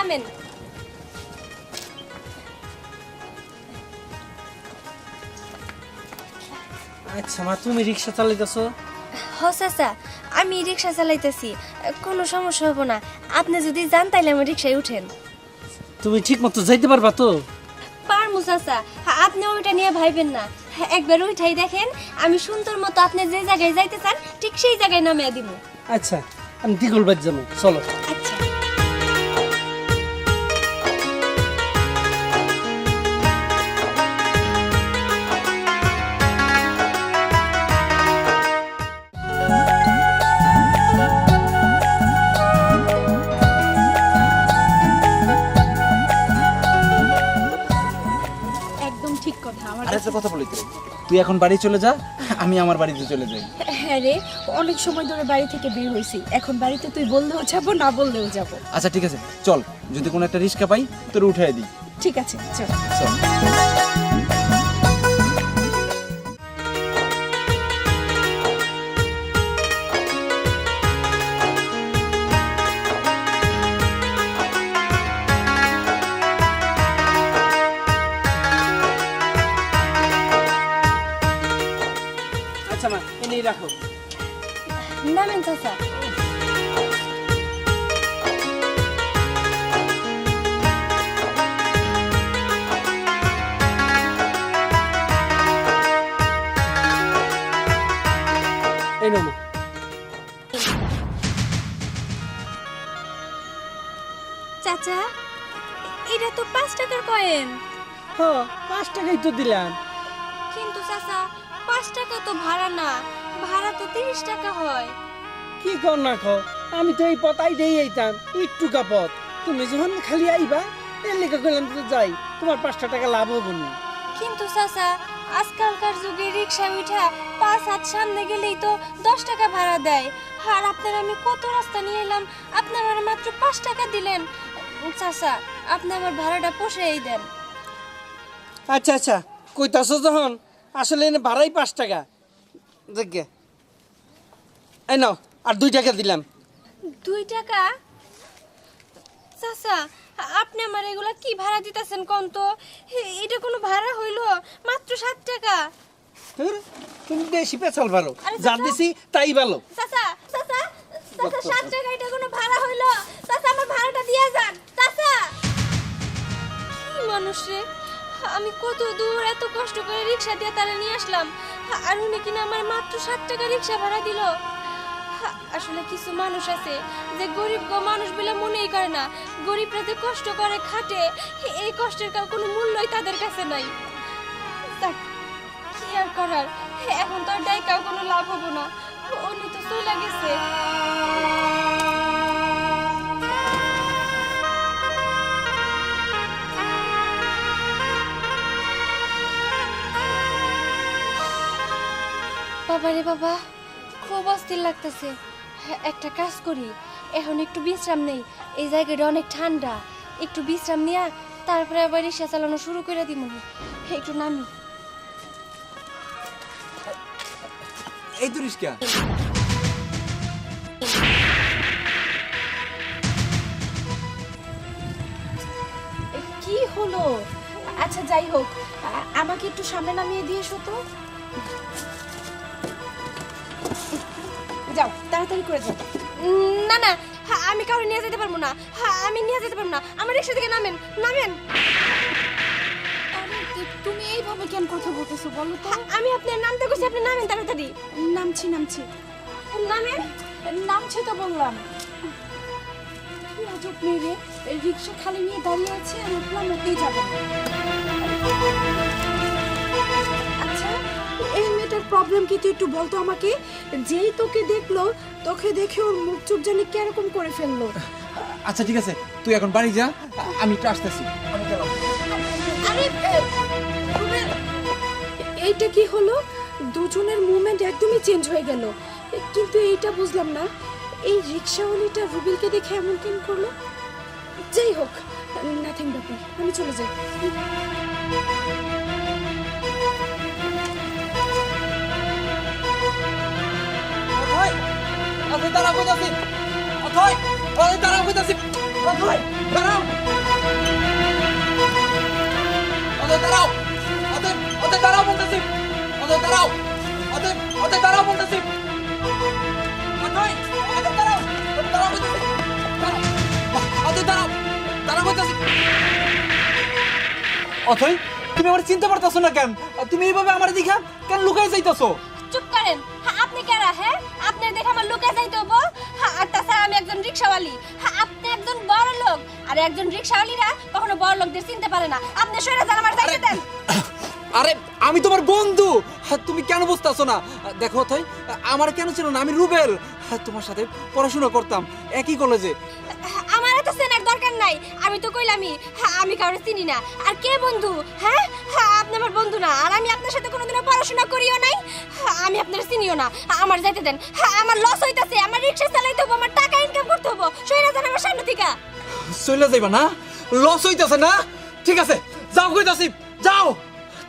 নামেন। আচ্ছা মা, তুমি রিক্সা চালাইতেছো? হ চাচা, আমি রিক্সা চালাইতেছি, কোনো সমস্যা হবো না। আপনি যদি যান তাইলে আমার রিক্সায় উঠেন। তুমি ঠিক মতো যাইতে পারবা তো? পারমু চাচা, আপনি ওইটা নিয়ে ভাইবেন না। একবার উঠাই দেখেন, আমি সুন্দর মতো আপনি যে জায়গায় যাইতে চান ঠিক সেই জায়গায় নামিয়ে দিব। আচ্ছা, আমি দিগুল বাদ যাবো, চলো। আচ্ছা। একদম ঠিক কথা। আমার আর একটা কথা বলি, তুই এখন বাড়ি চলে যা, আমি আমার বাড়িতে চলে যাই। হ্যাঁ রে, অনেক সময় ধরে বাড়ি থেকে বের হয়েছি, এখন বাড়িতে তুই বললেও যাবো, না বললেও যাবো। আচ্ছা ঠিক আছে, চল, যদি কোনো একটা রিক্সা পাই তোর উঠাই দিই। ঠিক আছে, চল। চল। আচ্ছা মা, এনেই রাখো। নামেন চাচা। এই নাও মা। চাচা, এটা তো 5 টাকার কয়েন। হ, 5 টাকাই তো দিলাম। কিন্তু চাচা, 5 টাকা তো ভাড়া না, ভাড়া তো 30 টাকা হয়। কি কর না খাও, আমি তো এই পথ আইতেই আইতাম, একটুকা পথ। তুমি যখন খালি আইবা, এর লেগে কইলাম তো যাই, তোমার 5 টাকা লাভ হবো না। কিন্তু চাচা, আজকালকার যুগে রিক্সায় উঠা 5 হাত সামনে গেলেই তো 10 টাকা ভাড়া দেয়। আর আপনার আমি কত রাস্তা নিয়ে এলাম, আপনার আমার মাত্র 5 টাকা দিলেন। চাচা, আপনি আমার ভাড়াটা পোষাই দেন। আচ্ছা আচ্ছা, কইতাছো যখন, আসলে এনে ভাড়াই 5 টাকা। দেখে এই নাও, আর 2 টাকা দিলাম। 2 টাকা? চাচা, আপনি আমার এগুলা কি ভাড়া দিতেছেন কোন তো? এটা কোনো ভাড়া হইলো? মাত্র 7 টাকা। ধুর, তুমি বেশি পেছাল ভালো, আরে যা চাচা। দিছি তাই ভালো। চাচা, চাচা, চাচা, 7 টাকা এটা কোনো ভাড়া হইলো? চাচা, আমার ভাড়াটা দিয়ে যান। চাচা, কি মানুষ রে! আমি কত দূর এত কষ্ট করে রিক্সা দিয়ে তারা নিয়ে আসলাম, আর উনি কিনা আমার মাত্র 7 টাকা রিক্সা ভাড়া দিল। আসলে কিছু মানুষ আছে যে গরিব মানুষ বলে মনেই করে না, গরিবরা যে কষ্ট করে খাটে, এই কষ্টের কোনো মূল্যই তাদের কাছে নাই। যাক, কি আর করার, এখন তো আর ডাইকাও কোনো লাভ হবো না, উনি তো চলে গেছে। বাবা রে বাবা, খুব অস্থির লাগতেছে। একটা কাজ করি, এখন একটু বিশ্রাম নেই, এই জায়গাটা অনেক ঠান্ডা। একটু বিশ্রাম নিয়ে তারপরে আবার রিক্সা চালানো শুরু করে দিব। একটু নামি। এই তো রিক্সা। কি হলো? আচ্ছা যাই হোক, আমাকে একটু সামনে নামিয়ে দিয়ে এসো তো। যাও, তাড়াতাড়ি করে যাও। না না, আমি কাউকে নিয়ে যেতে পারবো না, আমি নিয়ে যেতে পারবো না। আমার রিক্সা থেকে নামেন, নামেন। আরে, তুমি এইভাবে কেন কথা বলতেছো বলো তো? আমি আপনার নামতে কইছি, আপনি নামেন তাড়াতাড়ি। নামছি নামছি নামেন। নামছি তো বললাম। কি আজব মেয়ে রে, রিক্সা খালি নিয়ে দাঁড়িয়ে আছে আর উঠলাম, ওকেই যাবে না। আচ্ছা, এই মেয়েটার প্রবলেম কি তুই একটু বলতো আমাকে? যেই তোকে দেখলো, তোকে দেখে ওর মুখ চুপ জানি কিরকম করে ফেললো। আচ্ছা ঠিক আছে, তুই এখন বাড়ি যা, আমি একটু আসতেছি। আমি গেলাম। আরে, এইটা কি হলো? দুজনের মুভমেন্ট একদমই চেঞ্জ হয়ে গেল। কিন্তু এইটা বুঝলাম না, এই রিক্সাওয়ালিটা রুবিলকে দেখে এমন কেন করলো? যাই হোক, নাথিং ব্যাপার, আমি চলে যাই। অথয়, অথয় দাঁড়া কইতাছি, অথয়, অথয় দাঁড়া কইতাছি, অথয়। দাঁড়াও অতএব দাঁড়াও অতএব অতএব দাঁড়াও বলতেছি অতএব দাঁড়াও অতএব অতএব দাঁড়াও বলতেছি অতএব দাঁড়াও দাঁড়াও বলতেছি দাঁড়াও অতএব দাঁড়াও দাঁড়াও বলতেছি অথই তুমি আমার চিনতে পারতেছো না কেন তুমি এইভাবে আমার দিকে কেন লুকাই যাইতেছো চুপ করেন। আপনি কারা? হ্যাঁ, আপনার দেখে আমার লুকে যাইতে হবো? আর তাছাড়া আমি একজন রিকশাওয়ালি। আপনি একজন বড় লোক, আর একজন রিকশাওয়ালিরা কখনো বড় লোকদের চিনতে পারে না। আপনি সরে যান, আমার যাইতে দেন। আরে আমি তোমার বন্ধু, তুমি কেন বুঝতেছো না? দেখো অথই, আমার কেন ছিল না, আমি রুবেল, তোমার সাথে পড়াশোনা করতাম একই কলেজে। আমার এত চেনার দরকার নাই। আমি তো কইলামই আমি কাউকে চিনি না। আর কে বন্ধু? হ্যাঁ, আপনি আমার বন্ধু না, আর আমি আপনার সাথে কোনোদিনও পড়াশোনা করিও নাই। আমি আপনার চিনিও না। আমার যাইতে দেন। আমার লস হইতাছে, আমার রিকশা চালাইতে হবে, আমার টাকা ইনকাম করতে হবে। সইরা যান আমার সামনে থেকে। চলে যাইবা না? লস হইতাছে না? ঠিক আছে, যাও কইতাছি, যাও।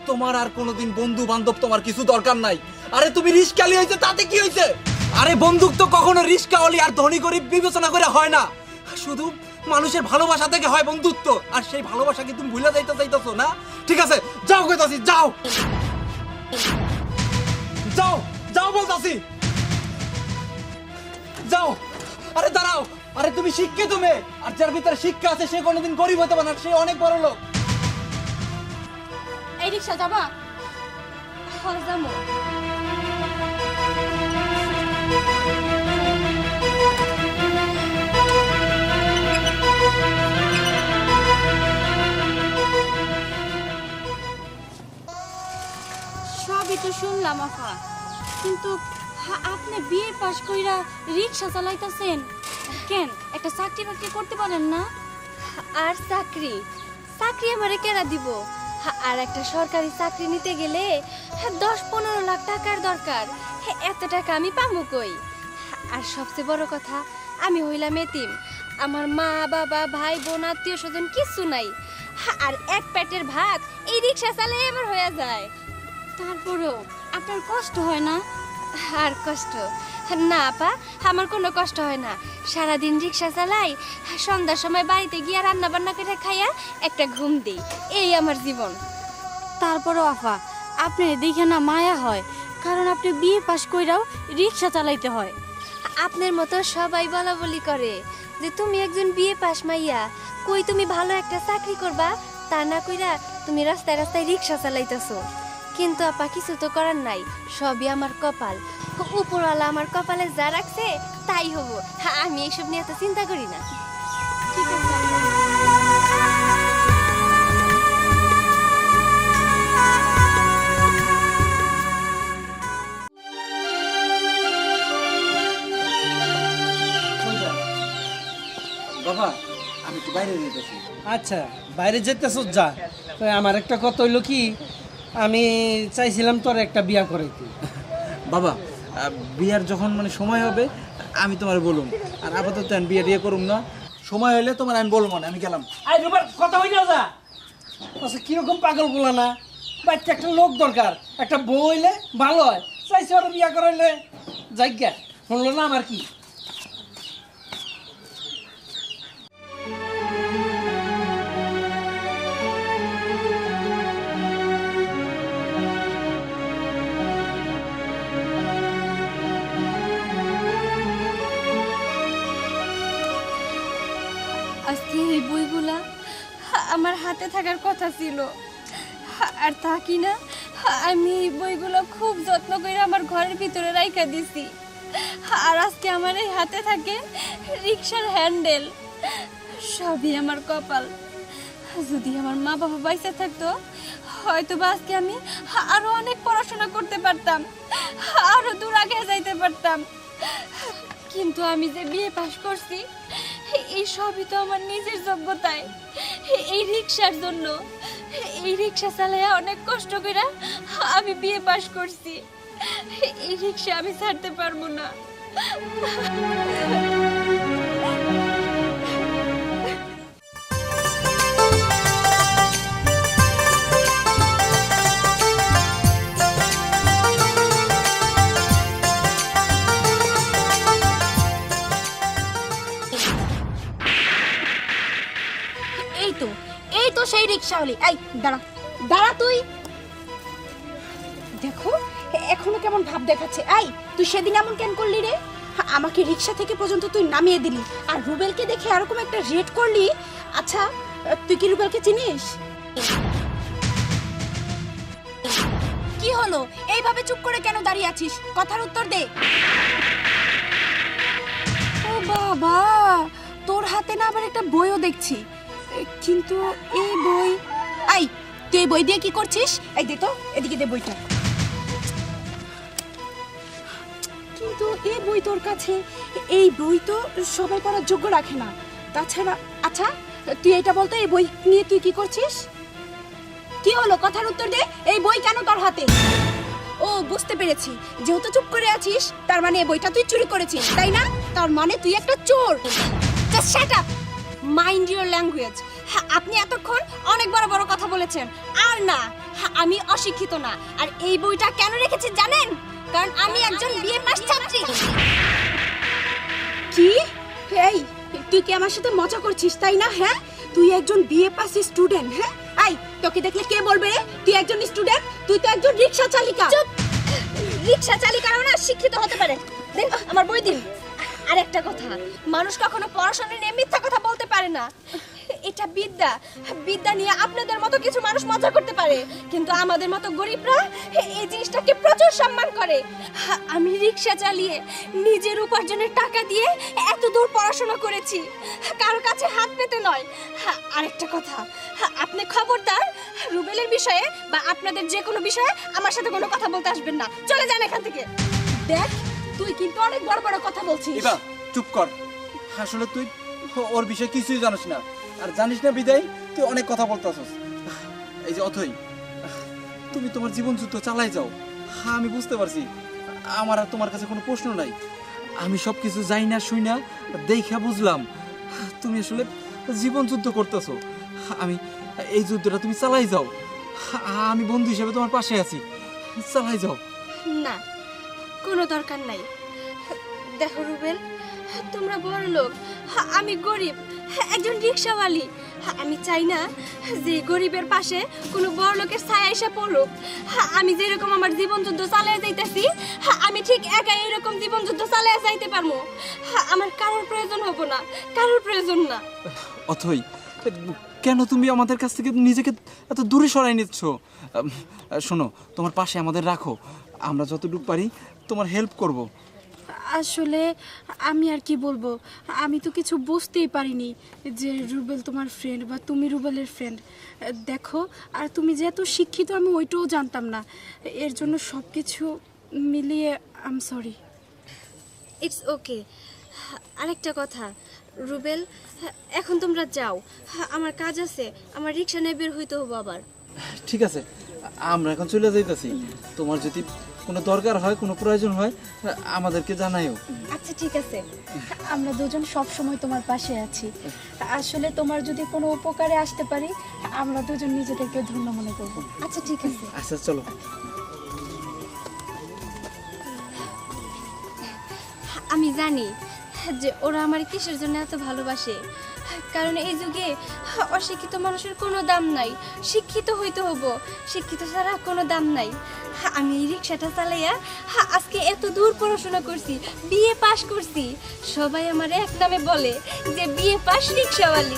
তোমার আর কোনোদিন বন্ধু বান্ধব তোমার কিছু দরকার নাই। আরে তুমি রিস্কালি হইছে তাতে কি হইছে? আরে বন্দুক তো কখনো রিস্কাওয়ালি আর ধনী গরিব বিবেচনা করে হয় না, শুধু মানুষের ভালোবাসা থেকে হয় বন্ধুত্ব। আর সেই ভালোবাসা কি তুমি ভুলে যাইতেছো না? ঠিক আছে, যাও কইতাছি, যাও যাও যাও বলতাছি, যাও। আরে দাঁড়াও, আরে তুমি শিক্ষিত মেয়ে, আর যার ভিতরে শিক্ষা আছে সে কোনোদিন গরিব হতে পারে না, সে অনেক বড় লোক। এই রিকশা যাবা? হ্যাঁ, যাবো। সবই তো শুনলাম আপা, কিন্তু আপনি বিয়ে পাশ কইরা রিক্সা চালাইতাছেন কেন? একটা চাকরি বাকরি করতে পারেন না? আর চাকরি চাকরি আমারে কেনা দিব? আর একটা সরকারি চাকরি নিতে গেলে 10-15 লাখ টাকার দরকার। এত টাকা আমি পামু কই? আর সবচেয়ে বড় কথা, আমি হইলাম এতিম। আমার মা বাবা ভাই বোন আত্মীয় স্বজন কিছু নাই। আর এক পেটের ভাত এই রিক্সা চালিয়ে এবার হয়ে যায়। তারপরেও আপনার কষ্ট হয় না? আর কষ্ট না আপা, আমার কোনো কষ্ট হয় না। সারাদিন রিক্সা চালাই, সন্ধ্যার সময় বাড়িতে গিয়া রান্না বান্না করে খাইয়া একটা ঘুম দিই। এই আমার জীবন। তারপরেও আপা, আপনি দেখে না মায়া হয়, কারণ আপনি বিয়ে পাশ কইরাও রিক্সা চালাইতে হয়। আপনার মতো সবাই বলা বলি করে যে তুমি একজন বিয়ে পাস মাইয়া, কই তুমি ভালো একটা চাকরি করবা, তা না কইরা তুমি রাস্তায় রাস্তায় রিক্সা চালাইতেছো। কিন্তু আপা কিছু তো করার নাই, সবই আমার কপাল। উপরওয়ালা আমার কপালে যা রাখছে তাই হবো। আমি এইসব নিয়ে এত চিন্তা করি না। ঠিক আছে আপা। বাবা, আমি একটু বাইরে যেতেছি। আচ্ছা, বাইরে যেতেছ যা। তো আমার একটা কথা হইলো কি, আমি চাইছিলাম তোর একটা বিয়া করাইতে। বাবা, বিয়ার যখন মানে সময় হবে আমি তোমার বলুম, আর আপাতত আমি বিয়ে দিয়ে করুম না। সময় হলে তোমার আমি বলবো না, আমি গেলাম। আই রুবার কথা হই না যা। আচ্ছা, কিরকম পাগল বলা না? বাচ্চা একটা লোক দরকার, একটা বউ হইলে ভালো হয়। চাইছি ওরা বিয়া করাইলে যাইগা শুনলো না আমার কি। আজকে এই বইগুলা আমার হাতে থাকার কথা ছিল, আর তা কি না, আমি এই বইগুলো খুব যত্ন করে আমার ঘরের ভিতরে রাইখা দিছি। আর আজকে আমার এই হাতে থাকে রিক্সার হ্যান্ডেল। সবই আমার কপাল। যদি আমার মা বাবা বাইসা থাকতো, হয়তো বা আজকে আমি আরো অনেক পড়াশোনা করতে পারতাম, আরো দূর আগে যাইতে পারতাম। কিন্তু আমি যে বিয়ে পাশ করছি, এই সবই তো আমার নিজের যোগ্যতায়, এই রিক্সার জন্য। এই রিক্সা চালাইয়া অনেক কষ্ট করে আমি বিয়ে পাশ করছি। এই রিক্সা আমি ছাড়তে পারবো না। এই তো সেই রিক্সাওয়ালি। এই দাঁড়া দাঁড়া তুই। দেখো এখনো কেমন ভাব দেখাচ্ছে। এই তুই সেদিন এমন কেন করলি রে? আমাকে রিক্সা থেকে পর্যন্ত তুই নামিয়ে দিলি, আর রুবেলকে দেখে এরকম একটা রেট করলি। আচ্ছা তুই কি রুবেলকে চিনিস? কি হলো, এইভাবে চুপ করে কেন দাঁড়িয়ে আছিস? কথার উত্তর দে। ও বাবা, তোর হাতে না আবার একটা বইও দেখছি, কিন্তু এই বই। এই তুই এই বই দিয়ে কি করছিস? এই দে তো, এদিকে দে বইটা। কিন্তু এই বই তোর কাছে, এই বই তো সবাই পড়ার যোগ্য রাখে না। তাছাড়া আচ্ছা তুই এটা বলতো, এই বই নিয়ে তুই কি করছিস? কি হলো, কথার উত্তর দে। এই বই কেন তোর হাতে? ও বুঝতে পেরেছি, যেহেতু চুপ করে আছিস তার মানে এই বইটা তুই চুরি করেছিস, তাই না? তার মানে তুই একটা চোর। Just shut up, mind your language. আপনি এতক্ষণ অনেক বড় বড় কথা বলেছেন। আর না, আমি অশিক্ষিত না। আর এই বইটা কেন রেখেছি জানেন? কারণ আমি একজন বিএ পাস ছাত্রী। কি? এই তুই কি আমার সাথে মজা করছিস, তাই না? হ্যাঁ, তুই একজন বিএ পাস স্টুডেন্ট। হ্যাঁ, এই তোকে দেখলে কে বলবে রে তুই একজন স্টুডেন্ট? তুই তো একজন রিকশা চালিকা। চুপ, রিকশা চালিকাও না শিক্ষিত হতে পারে। দেখ আমার বই দিন। আর একটা কথা, মানুষ কখনো পড়াশোনা নিয়ে মিথ্যা কথা বলতে পারে না। এটা বিদ্যা, বিদ্যা নিয়ে আপনাদের মতো কিছু মানুষ মজা করতে পারে, কিন্তু আমাদের মতো গরিবরা এই জিনিসটাকে প্রচুর সম্মান করে। আমি রিকশা চালিয়ে নিজের উপার্জনের টাকা দিয়ে এত দূর পড়াশোনা করেছি, কারো কাছে হাত পেতে নয়। আরেকটা কথা, আপনি খবরদার রুবেলের বিষয়ে বা আপনাদের যে কোনো বিষয়ে আমার সাথে কোনো কথা বলতে আসবেন না। চলে যান এখান থেকে। দেখ তুই কিন্তু অনেক বড় বড় কথা বলছিস। ইবা চুপ কর, আসলে তুই ওর বিষয়ে কিছুই জানিস না, আর জানিস না বিদায় তুই অনেক কথা বলতাছস। এই যে অথই, তুমি তোমার জীবন যুদ্ধ চালাই যাও। হ্যাঁ আমি বুঝতে পারছি, আমার আর তোমার কাছে কোনো প্রশ্ন নাই। আমি সব কিছু যাই না শুই না দেখা বুঝলাম তুমি আসলে জীবন যুদ্ধ করতেছো। আমি এই যুদ্ধটা তুমি চালাই যাও, আমি বন্ধু হিসেবে তোমার পাশে আছি, চালাই যাও। না, কোনো দরকার নাই। দেখো রুবেল, তোমরা বড় লোক, আমি গরিব, একজন রিকশাওয়ালি। আমি চাই না যে গরিবের পাশে কোনো বড় লোকের ছায়া এসে পড়ুক। আমি যেরকম আমার জীবন যুদ্ধ চালিয়ে যাইতেছি, আমি ঠিক একা এরকম জীবন যুদ্ধ চালিয়ে যাইতে পারবো। আমার কারোর প্রয়োজন হবো না, কারোর প্রয়োজন না। অথই, কেন তুমি আমাদের কাছ থেকে নিজেকে এত দূরে সরাই নিচ্ছ? শোনো, তোমার পাশে আমাদের রাখো, আমরা যতটুকু পারি তোমার হেল্প করব। আসলে আমি আর কি বলবো, আমি তো কিছু বুঝতেই পারিনি যে রুবেল তোমার ফ্রেন্ড বা তুমি রুবেলের ফ্রেন্ড। দেখো, আর তুমি যে এত শিক্ষিত আমি ওইটাও জানতাম না। এর জন্য সব কিছু মিলিয়ে I am sorry. It's okay. আরেকটা কথা রুবেল, এখন তোমরা যাও, আমার কাজ আছে, আমার রিক্সা নিয়ে বের হইতে হবো আবার। ঠিক আছে, আমরা এখন চলে যাইতেছি। তোমার যদি কোনো দরকার হয়, কোনো প্রয়োজন হয় আমাদেরকে জানাইও। আচ্ছা ঠিক আছে, আমরা দুজন সব সময় তোমার পাশে আছি। আসলে তোমার যদি কোনো উপকারে আসতে পারি, আমরা দুজন নিজেদেরকে ধন্য মনে করব। আচ্ছা ঠিক আছে। আচ্ছা চলো। আমি জানি যে ওরা আমার কিসের জন্য এত ভালোবাসে, কারণ এই যুগে অশিক্ষিত মানুষের কোনো দাম নাই, শিক্ষিত হইতে হবো, শিক্ষিত ছাড়া কোনো দাম নাই। আমি এই রিক্সাটা চালাইয়া আজকে এত দূর পড়াশোনা করছি, বিএ পাশ করছি, সবাই আমার এক নামে বলে যে বিএ পাশ রিক্সাওয়ালি।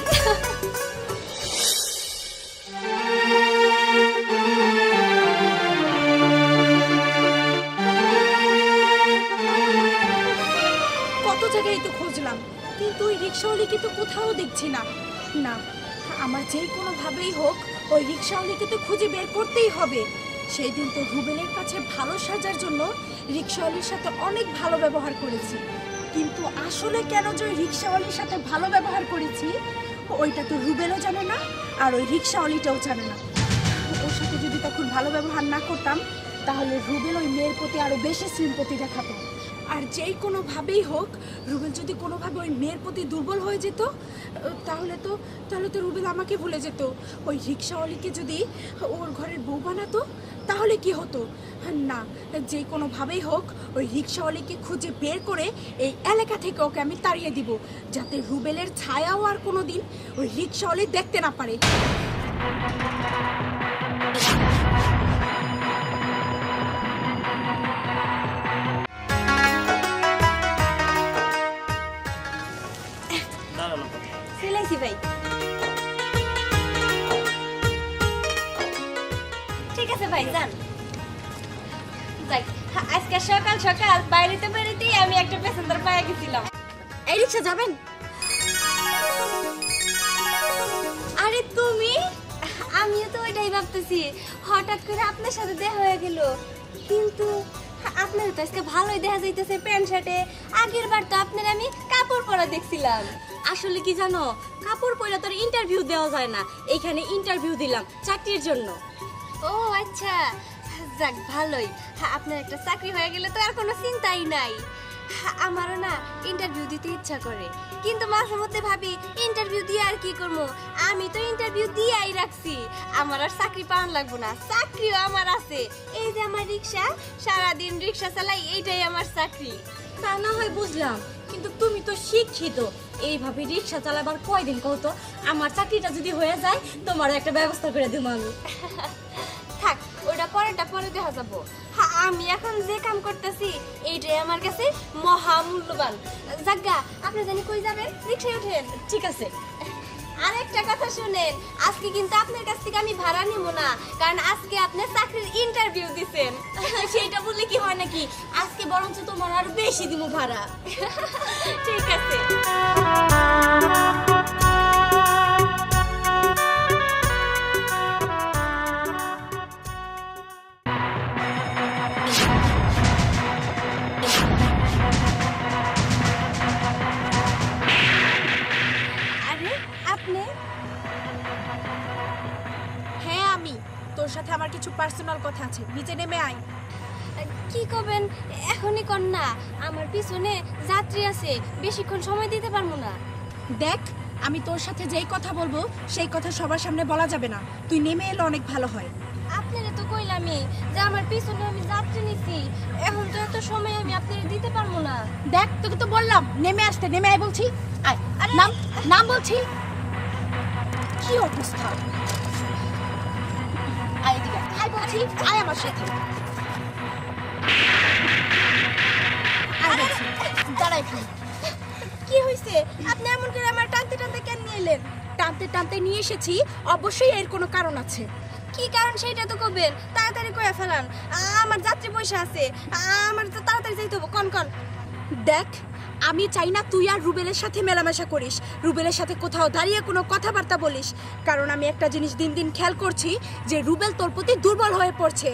কত জায়গায় তো খুঁজলাম, কিন্তু ওই রিক্সাওয়ালিকে তো কোথাও দেখছি না। না, আমার যেই কোনোভাবেই হোক ওই রিক্সাওয়ালিকে তো খুঁজে বের করতেই হবে। সেই দিন তো রুবেলের কাছে ভালো সাজার জন্য রিক্সাওয়ালির সাথে অনেক ভালো ব্যবহার করেছি, কিন্তু আসলে কেন যে ওই রিক্সাওয়ালির সাথে ভালো ব্যবহার করেছি ওইটা তো রুবেলও জানে না, আর ওই রিক্সাওয়ালিটাও জানে না। ওর সাথে যদি তখন ভালো ব্যবহার না করতাম, তাহলে রুবেল ওই মেয়ের প্রতি আরো বেশি সিম্পতি দেখাতো। আর যেই কোনোভাবেই হোক রুবেল যদি কোনোভাবে ওই মেয়ের প্রতি দুর্বল হয়ে যেত, তাহলে তো রুবেল আমাকে ভুলে যেত। ওই রিক্সাওয়ালিকে যদি ওর ঘরের বউ বানাতো তাহলে কি হতো? না, যে কোনোভাবেই হোক ওই রিক্সাওয়ালিকে খুঁজে বের করে এই এলাকা থেকে ওকে আমি তাড়িয়ে দিব, যাতে রুবেলের ছায়াও আর কোনো দিন ওই রিক্সাওয়ালি দেখতে না পারে। সিলাইছি ভাই। ঠিক আছে ভাই, যান। যাই, আজকে সকাল সকাল বাইরেতে বেরোতেই আমি একটা প্যাসেঞ্জার পাইয়া গেছিলাম। এই রিক্সা যাবেন? আরে তুমি? আমিও তো ওইটাই ভাবতেছি, হঠাৎ করে আপনার সাথে দেখা হয়ে গেল। কিন্তু আপনার তো আজকে ভালোই দেখা যাইতেছে প্যান্ট শার্টে। আগের বার তো আপনার আমি কাপড় পরা দেখছিলাম। আসলে কি জানো, কাপড় পরে তোর ইন্টারভিউ দেওয়া যায় না, এইখানে ইন্টারভিউ দিলাম চাকরির জন্য। ও আচ্ছা, যাক ভালোই। আপনার একটা চাকরি হয়ে গেলে তো আর কোনো চিন্তাই নাই। আমারও না ইন্টারভিউ দিতে ইচ্ছা করে, কিন্তু মাঝে মধ্যে ভাবি ইন্টারভিউ দিয়ে আর কি করবো। আমি তো ইন্টারভিউ দিয়েই রাখছি, আমার আর চাকরি পাওয়ান লাগবো না, চাকরিও আমার আছে। এই যে আমার রিক্সা, সারাদিন রিক্সা চালাই, এইটাই আমার চাকরি। তা না হয় বুঝলাম, কিন্তু তুমি তো শিক্ষিত, এইভাবে রিক্সা চালাবার কয়দিন কত? আমার চাকরিটা যদি হয়ে যায় তোমার একটা ব্যবস্থা করে দেবো আমি। থাক, ওটা পরেরটা পরে দেখা যাবো। আমি এখন যে কাম করতেছি এইটাই আমার কাছে মহামূল্যবান। জাগা, আপনি জানি কই যাবেন? রিক্সায় ওঠেন। ঠিক আছে। আরেকটা কথা শুনেন, আজকে কিন্তু আপনার কাছ থেকে আমি ভাড়া নিব না, কারণ আজকে আপনি চাকরির ইন্টারভিউ দিছেন। সেইটা বললে কি হয় নাকি, আজকে বরঞ্চ তোমার আর বেশি দিব ভাড়া। ঠিক আছে। আরে আপনি? হ্যাঁ আমি। তোর সাথে আমার কিছু পার্সোনাল কথা আছে, নিচে নেমে আয়। কি করবেন? এখনই কর না, আমার পিছনে যাত্রী আছে, বেশিক্ষণ সময় দিতে পারবো না। দেখ, আমি তোর সাথে যেই কথা বলবো সেই কথা সবার সামনে বলা যাবে না, তুই নেমে এলে অনেক ভালো হয়। আপনারে তো কইলামই যে আমার পিছনে আমি যাত্রী নিছি, এখন তো এত সময় আমি আপনারে দিতে পারবো না। দেখ, তোকে তো বললাম নেমে আসতে, নেমে আয় বলছি। আয়, নাম নাম বলছি। কি অবস্থা! আয় এদিকে, আয় বলছি, আয় আমার সাথে। আয় বলছি, দাঁড়া এখানে। কি হইছে? আপনি এমন করে আমার টানতে টানতে কেন নিয়ে এলেন? টানতে টানতে নিয়ে এসেছি, অবশ্যই এর কোনো কারণ আছে। কি কারণ সেটা তো কবেন, তাড়াতাড়ি কইয়া ফেলান। আমার যাত্রী পয়সা আছে, আমার তো তাড়াতাড়ি যাইতে হবে। কন কন। দেখ, আমি চাই না তুই আর রুবেলের সাথে মেলামেশা করিস, রুবেলের সাথে কোথাও দাঁড়িয়ে কোনো কথাবার্তা বলিস, কারণ আমি একটা জিনিস দিন দিন খেয়াল করছি যে রুবেল তোর প্রতি দুর্বল হয়ে পড়ছে।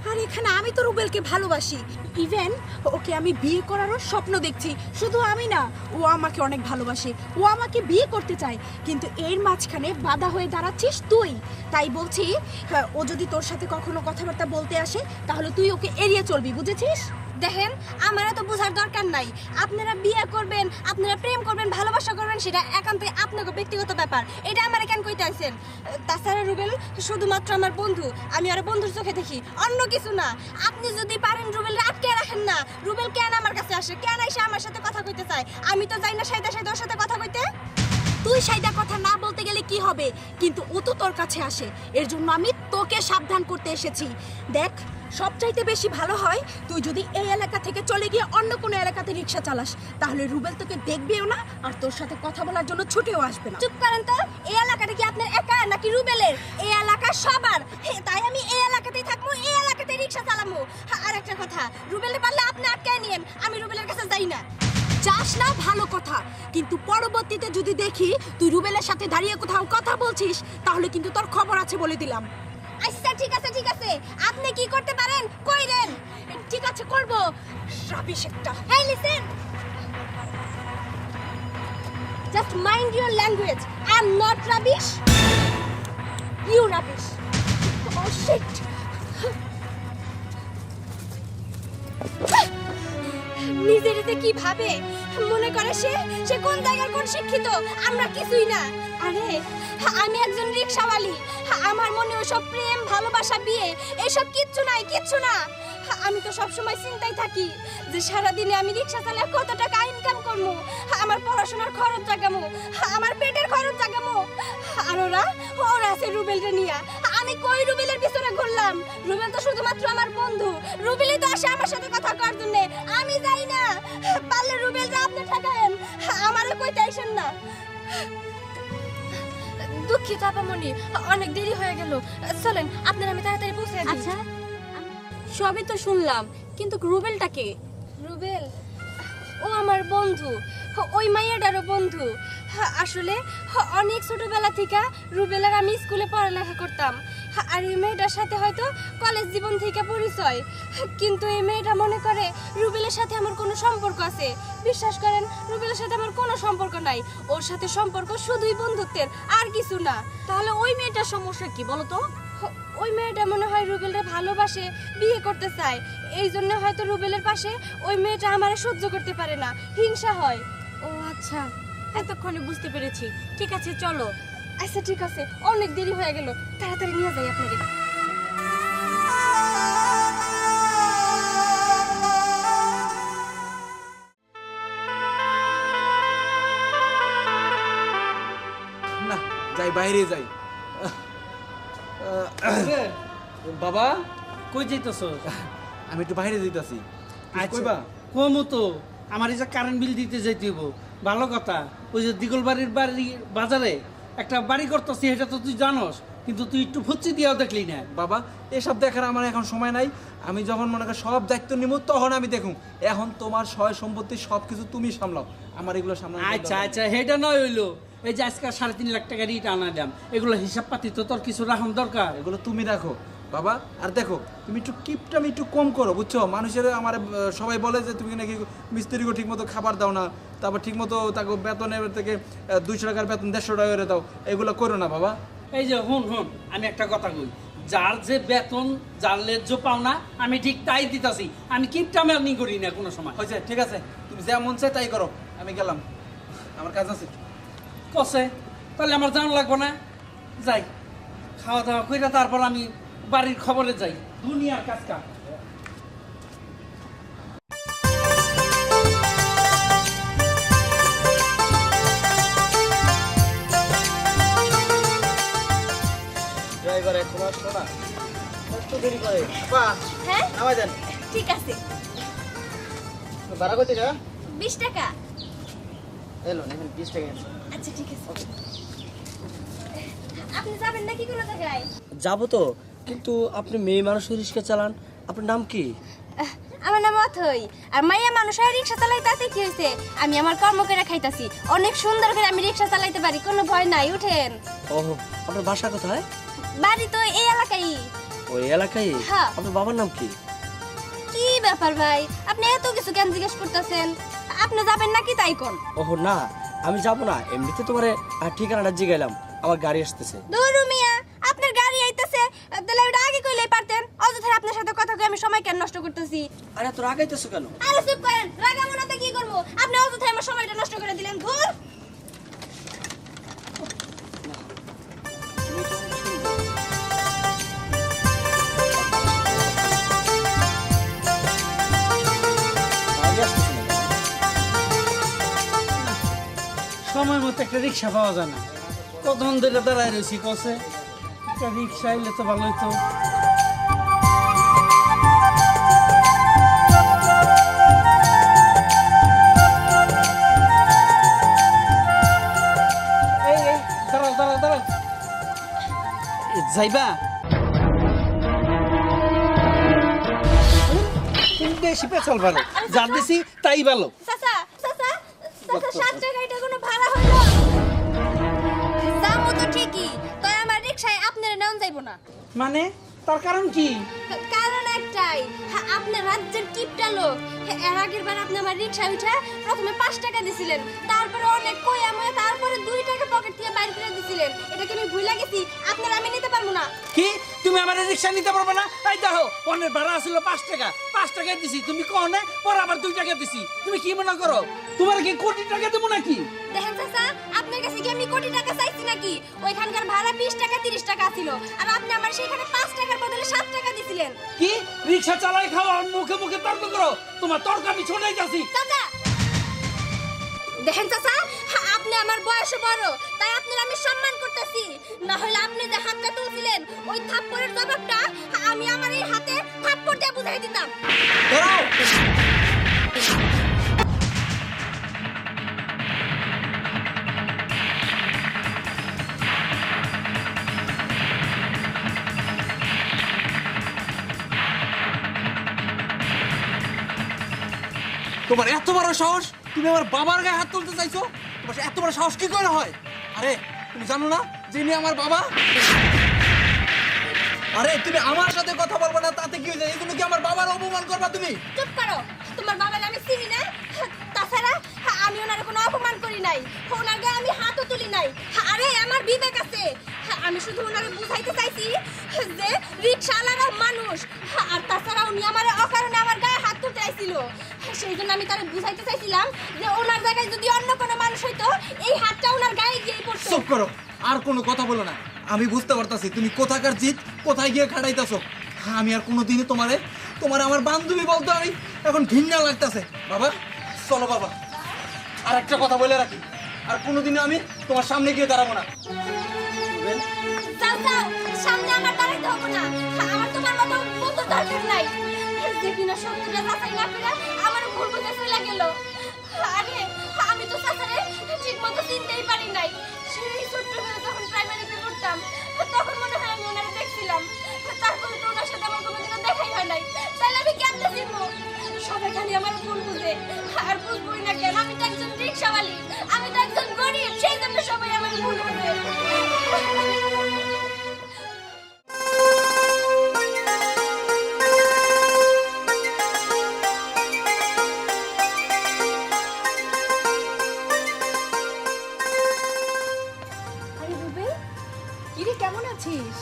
আর এখানে আমি তো রুবেলকে ভালোবাসি, ইভেন ওকে আমি বিয়ে করারও স্বপ্ন দেখছি। শুধু আমি না, ও আমাকে অনেক ভালোবাসে, ও আমাকে বিয়ে করতে চায়, কিন্তু এর মাঝখানে বাধা হয়ে দাঁড়াচ্ছিস তুই। তাই বলছি, ও যদি তোর সাথে কখনো কথাবার্তা বলতে আসে তাহলে তুই ওকে এড়িয়ে চলবি, বুঝেছিস? দেখেন, আমার তো বোঝার দরকার নাই। আপনারা বিয়ে করবেন, আপনারা প্রেম করবেন, ভালোবাসা করবেন, সেটা একান্তই আপনার ব্যক্তিগত ব্যাপার। এটা আমার কেন কইতে আইছেন? তাছাড়া রুবেল শুধুমাত্র আমার বন্ধু, আমি আর বন্ধুর চোখে দেখি, অন্য কিছু না। আপনি যদি পারেন রুবেল আটকে রাখেন না। রুবেল কেন আমার কাছে আসে, কেন এসে আমার সাথে কথা কইতে চায়? আমি তো যাই না সাইদা সাইদা ওর সাথে কথা কইতে। তুই সাইদা কথা না বলতে গেলে কি হবে, কিন্তু ও তো তোর কাছে আসে, এর জন্য আমি তোকে সাবধান করতে এসেছি। দেখ, সবচাইতে বেশি ভালো হয় তুই যদি এই এলাকা থেকে চলে গিয়ে অন্য কোনো এলাকাতে রিক্সা চালাস, তাহলে রুবেল তোকে দেখবেও না আর তোর সাথে কথা বলার জন্য ছুটেও আসবে না। চুপ করেন তো। এই এলাকাটা কি আপনার একা নাকি রুবেলের? এই এলাকা সবার, তাই আমি এই এলাকাতেই থাকবো, এই এলাকাতেই রিক্সা চালাবো। আর একটা কথা, রুবেলে পারলে আপনি আটকায় নিয়েন, আমি রুবেলের কাছে যাই না। চাস না, ভালো কথা, কিন্তু পরবর্তীতে যদি দেখি তুই রুবেলের সাথে দাঁড়িয়ে কোথাও কথা বলছিস তাহলে কিন্তু তোর খবর আছে বলে দিলাম। আচ্ছা ঠিক আছে ঠিক আছে, আপনি কি করতে পারেন কইরেন। ঠিক আছে, করব। রাবিশ একটা। Hey listen, just mind your language. I am not rubbish, you rubbish. Oh shit! নিজের যে কি ভাবে, মনে করে সে সে কোন জায়গার কোন শিক্ষিত, আমরা কিছুই না। আরে আমি একজন রিকশাওয়ালি, আমার মনে ওসব প্রেম ভালোবাসা বিয়ে এসব কিচ্ছু নাই, কিচ্ছু না। আমি তো সবসময় চিন্তায় থাকি যে সারাদিনে আমি রিকশা চালিয়ে কত টাকা ইনকাম করবো, আমার পড়াশোনার খরচ জাগামো, আমার পেটের খরচ জাগামো। আর ওরা ওরা আছে রুবেলটা নিয়ে। আমি কই রুবেলের পিছনে ঘুরলাম? রুবেল তো শুধুমাত্র আমার বন্ধু, রুবেলই তো আসে আমার সাথে কথা করার জন্য। আমি যাই না, পারলে রুবেলরা আপনি ঠেকায়েন, আমারও কইতে আইসেন না। দুঃখিত আপামনি, অনেক দেরি হয়ে গেল, চলেন আপনার আমি তাড়াতাড়ি পৌঁছে দিই। আচ্ছা সবই তো শুনলাম, কিন্তু রুবেলটা কে? রুবেল ও আমার বন্ধু, ওই মাইয়াটারও বন্ধু। আসলে অনেক ছোটবেলা থেকে রুবেল আর আমি স্কুলে পড়ালেখা করতাম, আর এই মেয়েটার সাথে হয়তো কলেজ জীবন থেকে পরিচয়। কিন্তু এই মেয়েটা মনে করে রুবেলের সাথে আমার কোনো সম্পর্ক আছে। বিশ্বাস করেন, রুবেলের সাথে আমার কোনো সম্পর্ক নাই। ওর সাথে সম্পর্ক শুধুই বন্ধুত্বের, আর কিছু না। তাহলে ওই মেয়েটার সমস্যা কি বলো তো? ওই মেয়েটা মনে হয় রুবেলরে ভালোবাসে, বিয়ে করতে চায়। এই জন্য হয়তো রুবেলের পাশে ওই মেয়েটা আমারে সহ্য করতে পারে না, হিংসা হয়। ও আচ্ছা, এতক্ষণে বুঝতে পেরেছি। ঠিক আছে চলো। আচ্ছা ঠিক আছে, অনেক দেরি হয়ে গেল, তাড়াতাড়ি নিয়ে যাই আপনাকে। না, যাই বাইরে যাই। বাবা কই যাইতেছ? আমি একটু বাইরে যাইতাছি। আচ্ছা কইবা? কমু তো, আমার এই যে কারেন্ট বিল দিতে যাইতে হইব। ভালো কথা, ওই যে দিগলবাড়ির বাড়ি বাজারে একটা বাড়ি করতেছি, এটা তো তুই জানোস, কিন্তু তুই একটু ফুচি দিয়েও দেখলি না। বাবা এসব দেখার আমার এখন সময় নাই। আমি যখন মনে করি সব দায়িত্ব নিব তখন আমি দেখুন। এখন তোমার সয় সম্পত্তি সব কিছু তুমি সামলাও, আমার এগুলো সামলানো আচ্ছা আচ্ছা, সেটা নয় হইলো। এই যে আজকাল 3.5 লাখ টাকা রিট আনা দাম, এগুলো হিসাব পাতি তো তোর কিছু রাখুন দরকার। এগুলো তুমি রাখো বাবা। আর দেখো তুমি একটু কিপটামি একটু কম করো, বুঝছো? মানুষের আমার সবাই বলে যে তুমি নাকি মিস্ত্রিকে ঠিক মতো খাবার দাও না, তারপর ঠিক মতো তাকে বেতনের থেকে 200 টাকার বেতন 150 টাকা করে দাও। এগুলো করো না বাবা। এই যে হুন হুন, আমি একটা কথা কই, যার যে বেতন যার ন্যায্য পাওনা আমি ঠিক তাই দিতাছি, আমি কিপটামি করি না কোনো সময়। হয়েছে, ঠিক আছে, তুমি যা মন চায় তাই করো। আমি গেলাম, আমার কাজ আছে। কসে তাহলে আমার জানা লাগবো না, যাই খাওয়া দাওয়া কইরা তারপর আমি বাড়ির খবরে যাই, দুনিয়ার কাজ কাম। ড্রাইভার এখন আসলো না, একটু দেরি করে। পা হ্যাঁ নামাই দেন। ঠিক আছে, ভাড়া কত টাকা? 20 টাকা। এলো এখন 20 টাকা আছে। আচ্ছা ঠিক আছে। আপনি যাবেন নাকি কোনো জায়গায়? যাবো তো, কিন্তু আপনি মেয়ে মানুষের রিক্সা চালান, আপনার নাম কি? আমার নাম অথই, আর মাইয়া মানুষ হয় রিক্সা চালাই, তাতে কি হয়েছে? আমি আমার কর্ম করে খাইতাছি, অনেক সুন্দর করে আমি রিক্সা চালাইতে পারি, কোনো ভয় নাই, উঠেন। ওহো, আপনার বাসা কোথায়? বাড়ি তো এই এলাকায়। ওই এলাকায়? হ্যাঁ। আপনার বাবার নাম কি? কি ব্যাপার ভাই, আপনি এত কিছু কেন জিজ্ঞেস করতেছেন? আপনি যাবেন নাকি তাই কোন? ওহো না, আমি যাবো না, এমনিতে তোমার ঠিকানাটা জিগাইলাম, আমার গাড়ি আসতেছে। দূর মিয়া, আপনার গাড়ি আইতাছে, তাহলে ওটা আগে কইলেই পারতেন। অযথা আপনার সাথে কথা কই আমি সময় কেন নষ্ট করতেছি? আরে তোর আগাইতেছো কেন? আরে চুপ করেন, রাগামোনাতে কি করব? আপনি অযথা আমার সময়টা নষ্ট করে দিলেন। ধুর। গাড়ি আসতেছে না। সময় মতো একটা রিক্সা পাওয়া যায় না, কতক্ষণ ধরে দাঁড়ায় রয়েছি, কসে একটা রিক্সা এলে তো ভালো হইতো। এই এই দাঁড়াও দাঁড়াও দাঁড়াও, যাইবা? তুমি বেশি পেছাল ভালো, যা দিছি তাই ভালো। চাচা চাচা চাচা, 7 টাকা এটা কোনো ভাড়া হইলো? দামও তো ঠিকই, তাই আমার রিকশায় আপনার নাম যাইবো না। মানে তার কারণ কি? কারণ একটাই, আপনার রাজ্যের কিপটা লোক। এর আগের বার আপনি আমার রিকশা উঠে প্রথমে 5 টাকা দিছিলেন, তারপরে অনেক কই আমি তারপরে 2 টাকা পকেট থেকে বাইর করে দিছিলেন। এটা কি আমি ভুলে গেছি? আপনার আমি নিতে পারবো না। কি তুমি তুমি আমার রিক্সা নিতে পারবে না? এই দেখো অনেক ভাড়া ছিল 5 টাকা, 5 টাকা দিছি, তুমি কনে পরে আবার 2 টাকা দিছি। তুমি কি মনে করো তোমার কি কোটি টাকা দেবো নাকি? দেখেন চাচা, আপনার কাছে কি আমি কোটি টাকা চাইছি নাকি? ওইখানকার ভাড়া 20 টাকা 30 টাকা ছিল, আর আপনি আমার সেখানে 5 টাকার বদলে 7 টাকা দিছিলেন। কি রিক্সা চালাই খাওয়া মুখে মুখে তর্ক করো? তোমার তর্ক আমি ছোটাই যাচ্ছি। চাচা দেখেন চাচা, আপনি আমার বয়সে বড়, তাই আপনার আমি সম্মান করতেছি। না হলে আপনি যে হাতটা তুলছিলেন ওই থাপ্পড়ের জবাবটা আমি আমার এই হাতে থাপ্পড় দিয়ে বুঝাই দিতাম। দাঁড়াও। তোমার এত বড় সাহস, তুমি আমার বাবার গায়ে হাত তুলতে চাইছো? তোমার এত বড় সাহস কি করে হয়? আরে তুমি জানো না যে ইনি আমার বাবা? আরে তুমি আমার সাথে কথা বলবে না তাতে কি হয়েছে? এগুলো কি আমার বাবার অপমান করবা তুমি? চুপ করো, তোমার বাবার আমি চিনি না। তাছাড়া আমি ওনার কোনো অপমান করি নাই, ওনার গায়ে আমি হাতও তুলি নাই। আরে আমার বিবেক আছে, আমি শুধু ওনারে বুঝাইতে চাইছি যে রিকশাওয়ালারা মানুষ। আর তাছাড়া উনি আমার অকারণে আমার গায়ে হাত তুলতে আইছিল, সেই জন্য আমি তারে বুঝাইতে চাইছিলাম যে ওনার জায়গায় যদি অন্য কোনো মানুষ হইতো এই হাতটা ওনার গায়ে গিয়েই পড়তো। চুপ করো, আর কোনো কথা বলো না। আমি বুঝতে পারতাছি তুমি কোথাকার জিত কোথায় গিয়ে খাটাইতেছো। আমি আর কোনোদিনই তোমার আমার বান্ধবী বলতে আমি এখন ঘৃণা লাগতেছে। বাবা চলো বাবা, আর একটা কথা বলে রাখি, আর কোনোদিনও আমি তোমার সামনে গিয়ে দাঁড়াবো না। যাও যাও, সামনে আমার দাঁড়াইতে হবে না, আমার তোমার মতো বন্ধু দরকার নাই যে কিনা সত্যটা যাচাই না করে আমার ভুল বুঝে চলে গেল। আরে আমি তো চাচারে ঠিক মতো চিনতেই পারি নাই। সেই ছোট্ট হয়ে যখন প্রাইমারিতে পড়তাম তখন মনে হয় আমি ওনারে দেখছিলাম, তারপরে তো ওনার সাথে আমার কোনোদিনও দেখাই হয় নাই। তাহলে আমি কেমনে চিনবো? সবাই খালি আমার ভুল বুঝে, আর বুঝবোই না কেন? আমি তো একজন রিক্সাওয়ালি, আমি তো একজন গরিব, সেই জন্য সবাই আমার ভুল বুঝে। আরে রুবেল, কিরে কেমন আছিস?